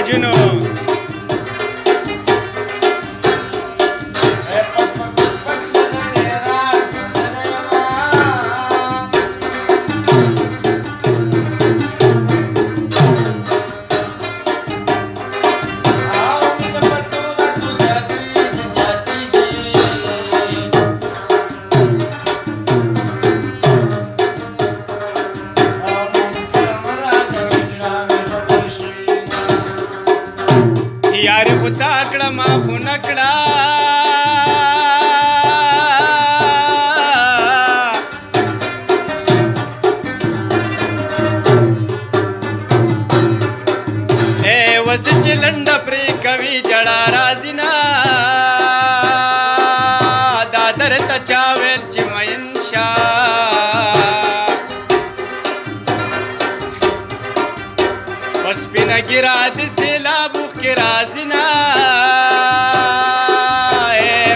نجونو یاری خو تا کړه ما خو نه کړه اوس چې لنډه پرې کوي جړه راځي نه دا درته چا ویل چې مین شه په سپینه ږیره د سیلاب اوښکې راځي نه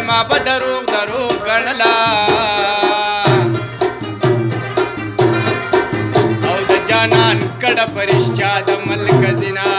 ما به دروغ دروغ ګڼله او د جانان کډه په رښتیا د ملک زینا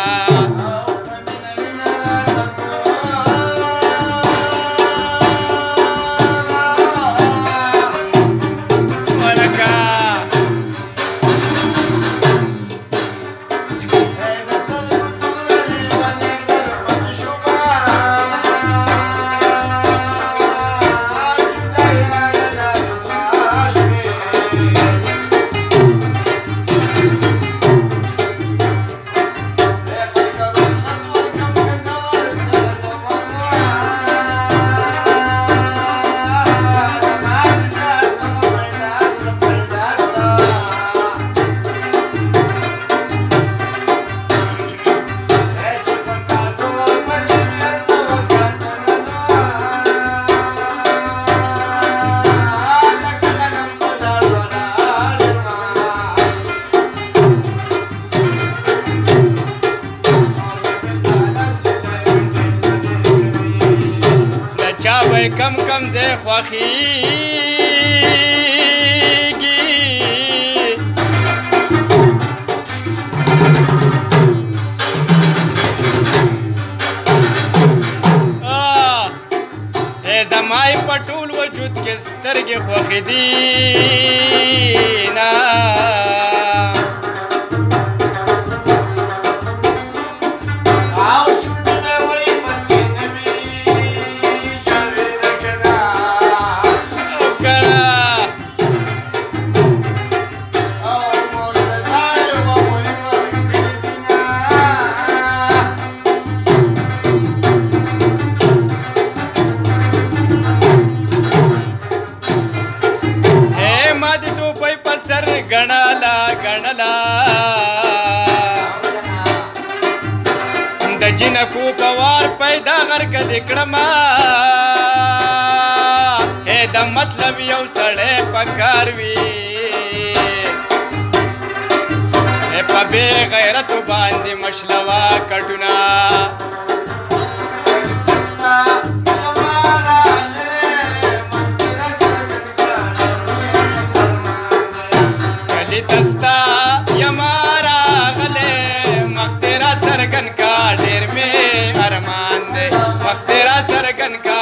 چا به کم کم ځای خوښېږي زما یې په ټول وجود کې سترګې خوښې دي نه ګڼله ګڼله د جنکو په وار پیدا غرکه دې کړمه د مطلب یو سړی په کار وي په بې غیرتو باندې مشلوه کټونه دستا یما راغلې مخ تیرا سرګن کا ډېر مې ارمان دی مخ تیرا سرګن کا